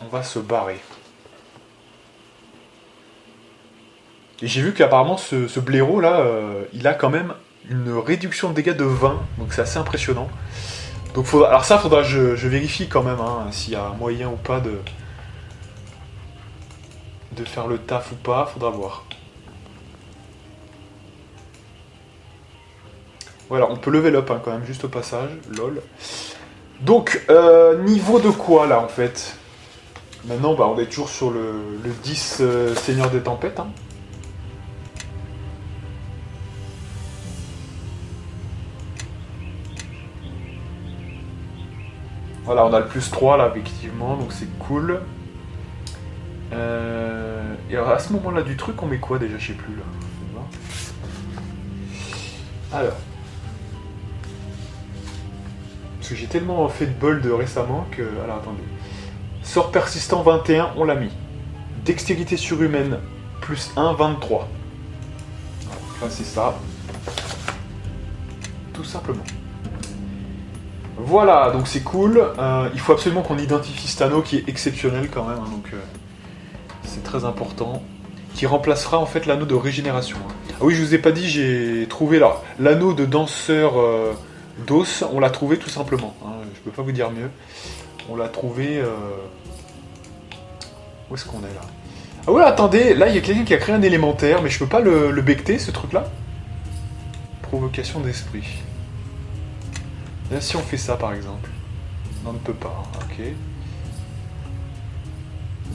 on va se barrer. Et j'ai vu qu'apparemment ce blaireau là, il a quand même une réduction de dégâts de 20, donc c'est assez impressionnant. Donc alors ça, faudra que je vérifie quand même, hein, s'il y a moyen ou pas de faire le taf ou pas, faudra voir. Voilà, on peut level up, hein, quand même, juste au passage, lol. Donc, niveau de quoi, là, en fait? Maintenant, bah, on est toujours sur le 10 Seigneur des Tempêtes, hein. Voilà, on a le plus 3, là, effectivement, donc c'est cool. Et alors, à ce moment-là du truc, on met quoi, déjà? Je sais plus, là. Alors... parce que j'ai tellement fait de bold récemment que... alors attendez. Sort persistant 21, on l'a mis. Dextérité surhumaine, plus 1, 23. Là c'est ça. Tout simplement. Voilà, donc c'est cool. Il faut absolument qu'on identifie cet anneau qui est exceptionnel quand même, hein, donc c'est très important. Qui remplacera en fait l'anneau de régénération, hein. Ah oui, je vous ai pas dit, j'ai trouvé l'anneau de danseur... d'os, on l'a trouvé tout simplement, hein, je peux pas vous dire mieux. On l'a trouvé... où est-ce qu'on est là? Ah ouais, attendez, là il y a quelqu'un qui a créé un élémentaire, mais je peux pas le becter, ce truc-là? Provocation d'esprit. Là, si on fait ça par exemple. Non, on ne peut pas, ok.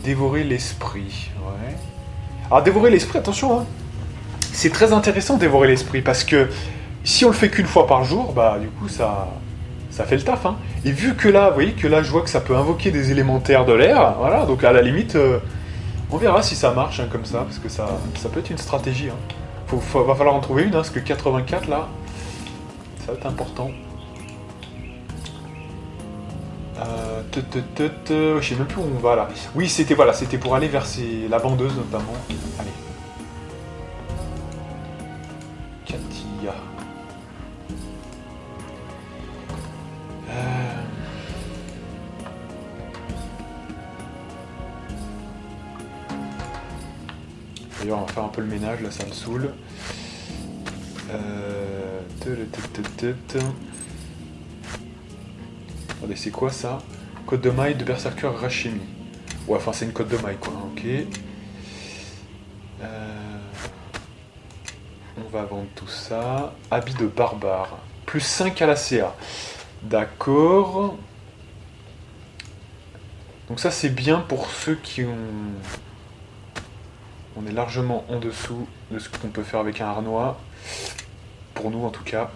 Dévorer l'esprit, ouais. Alors dévorer l'esprit, attention, hein. C'est très intéressant dévorer l'esprit, parce que si on le fait qu'une fois par jour, bah du coup ça fait le taf, hein. Et vu que là, vous voyez que là je vois que ça peut invoquer des élémentaires de l'air, voilà, donc à la limite, on verra si ça marche, hein, comme ça, parce que ça peut être une stratégie, hein. Va falloir en trouver une, hein, parce que 84 là, ça va être important. Je sais même plus où on va là. Oui, c'était pour aller vers la vendeuse notamment. Allez. Katia. D'ailleurs, on va faire un peu le ménage, là ça me saoule. Attendez, c'est quoi ça? Côte de maille de Berserker Rachemi. Ouais, enfin c'est une côte de maille quoi, ok. On va vendre tout ça. Habit de barbare. Plus 5 à la CA. D'accord. Donc ça c'est bien pour ceux qui ont... On est largement en dessous de ce qu'on peut faire avec un harnois. Pour nous en tout cas.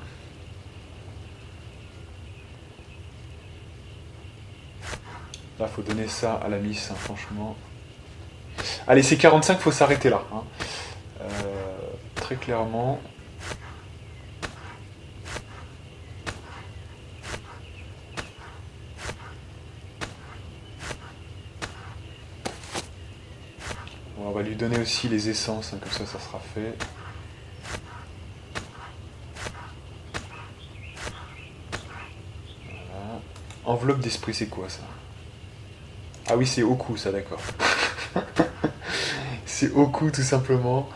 Là faut donner ça à la miss, hein, franchement. Allez c'est 45, faut s'arrêter là. Hein. Très clairement. Bon, on va lui donner aussi les essences, hein, comme ça sera fait. Voilà. Enveloppe d'esprit, c'est quoi ça? Ah oui, c'est Oku, ça, d'accord. C'est Oku, tout simplement.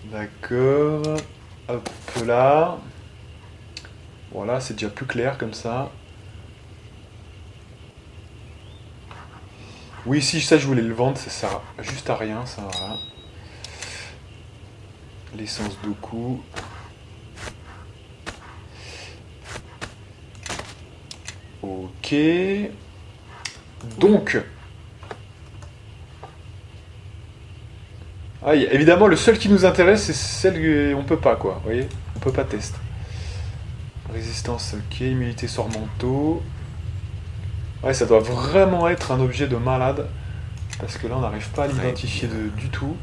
D'accord. Hop là. Voilà, c'est déjà plus clair comme ça. Oui, si ça je voulais le vendre, ça sert juste à rien, ça. Voilà. L'essence d'Oku. Ok. Donc. Ah, évidemment, le seul qui nous intéresse, c'est celle qu'on peut pas, quoi. Vous voyez, on peut pas tester. Résistance, ok. Immunité sur manteau. Ouais, ça doit vraiment être un objet de malade. Parce que là, on n'arrive pas à l'identifier du tout.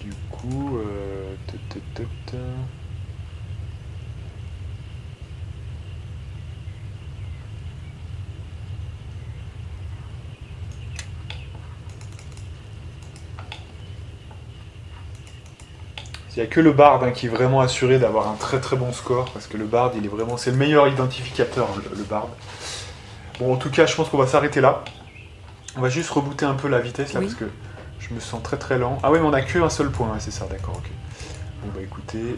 Du coup... Il n'y a que le Bard hein, qui est vraiment assuré d'avoir un très très bon score, parce que le Bard, il est vraiment, c'est le meilleur identificateur, le Bard. Bon, en tout cas, je pense qu'on va s'arrêter là. On va juste rebooter un peu la vitesse, là, parce que je me sens très très lent. Ah oui, mais on n'a qu'un seul point, hein, c'est ça, d'accord, ok. Bon, bah écoutez...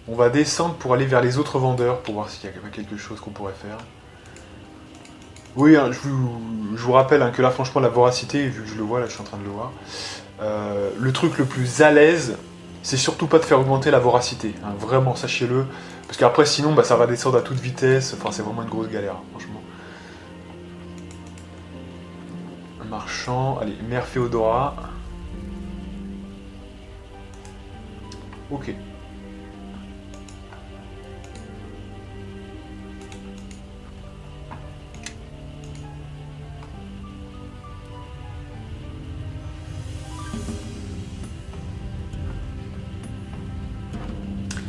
On va descendre pour aller vers les autres vendeurs, pour voir s'il y a quelque chose qu'on pourrait faire. Oui, hein, je vous rappelle hein, que là, franchement, la voracité, vu que je le vois, là, je suis en train de le voir, le truc le plus à l'aise, c'est surtout pas de faire augmenter la voracité. Hein, vraiment, sachez-le. Parce qu'après, sinon, bah, ça va descendre à toute vitesse. Enfin, c'est vraiment une grosse galère, franchement. Un marchand. Allez, Mère Féodora. Ok.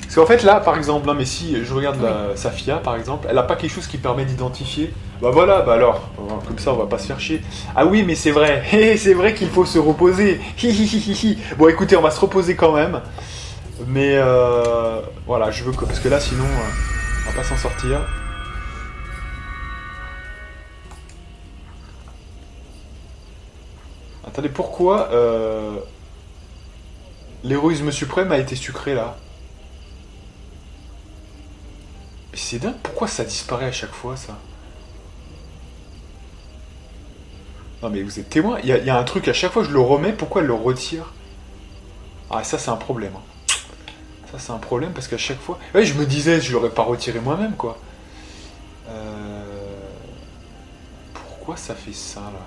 Parce qu'en fait là par exemple, non mais si je regarde Safia par exemple, elle a pas quelque chose qui permet d'identifier. Bah voilà, bah alors, comme ça on va pas se faire chier. Ah oui mais c'est vrai, c'est vrai qu'il faut se reposer. Bon écoutez, on va se reposer quand même. Mais voilà, je veux que... Parce que là sinon, on va pas s'en sortir. Attendez, pourquoi l'héroïsme suprême a été sucré là? C'est dingue, pourquoi ça disparaît à chaque fois, ça? Non mais vous êtes témoin, il y a un truc, à chaque fois que je le remets, pourquoi elle le retire? Ah ça c'est un problème. Hein. Ça c'est un problème parce qu'à chaque fois... Ouais, je me disais, je l'aurais pas retiré moi-même, quoi. Pourquoi ça fait ça, là?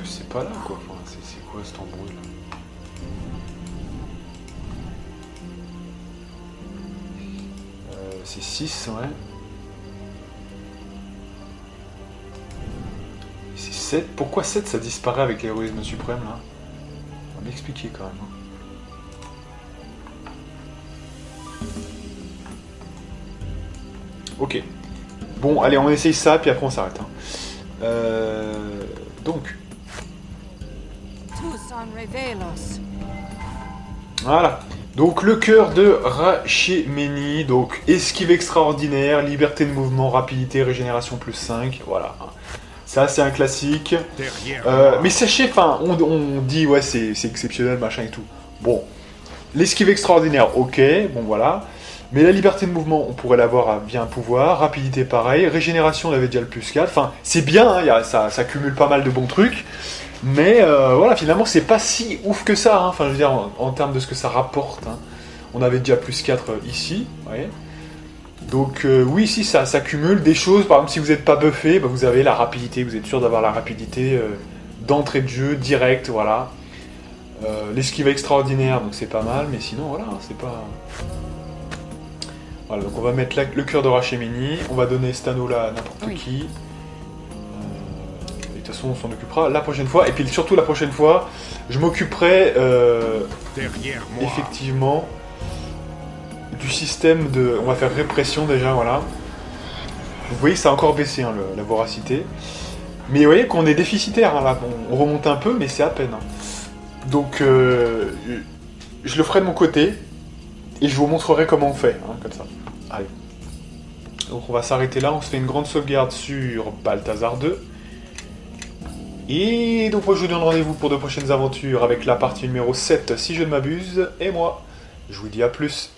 C'est pas là quoi, enfin, c'est quoi cet embrouille là? C'est 6, ouais. C'est 7, pourquoi 7 ça disparaît avec l'héroïsme suprême là? On va m'expliquer quand même. Hein. Ok. Bon, allez, on essaye ça, puis après on s'arrête. Hein. Donc. Voilà. Donc le cœur de Rachéménie, donc esquive extraordinaire, liberté de mouvement, rapidité, régénération plus 5, voilà. Ça c'est un classique. Mais sachez, enfin, on dit ouais c'est exceptionnel, machin et tout. Bon, l'esquive extraordinaire, ok, bon voilà. Mais la liberté de mouvement, on pourrait l'avoir à bien pouvoir, rapidité pareil, régénération on avait déjà le plus 4, enfin c'est bien, hein, ça cumule pas mal de bons trucs. Mais voilà, finalement, c'est pas si ouf que ça. Hein. Enfin, je veux dire, en termes de ce que ça rapporte. Hein. On avait déjà plus 4 ici. Vous voyez. Donc, oui, ici, ça cumule des choses. Par exemple, si vous n'êtes pas buffé, bah, vous avez la rapidité. Vous êtes sûr d'avoir la rapidité d'entrée de jeu, direct. Voilà. L'esquive extraordinaire, donc c'est pas mal. Mais sinon, voilà, hein, c'est pas. Voilà, donc on va mettre le cœur de Rachéménie. On va donner cet anneau-là à n'importe qui. De toute façon, on s'en occupera la prochaine fois. Et puis surtout la prochaine fois, je m'occuperai effectivement du système de... On va faire répression déjà, voilà. Vous voyez, ça a encore baissé hein, la voracité. Mais vous voyez qu'on est déficitaire, hein, là. On remonte un peu, mais c'est à peine. Hein. Donc, je le ferai de mon côté. Et je vous montrerai comment on fait, hein, comme ça. Allez. Donc on va s'arrêter là. On se fait une grande sauvegarde sur Balthazar 2. Et donc moi je vous donne rendez-vous pour de prochaines aventures avec la partie numéro 7 si je ne m'abuse, et moi je vous dis à plus.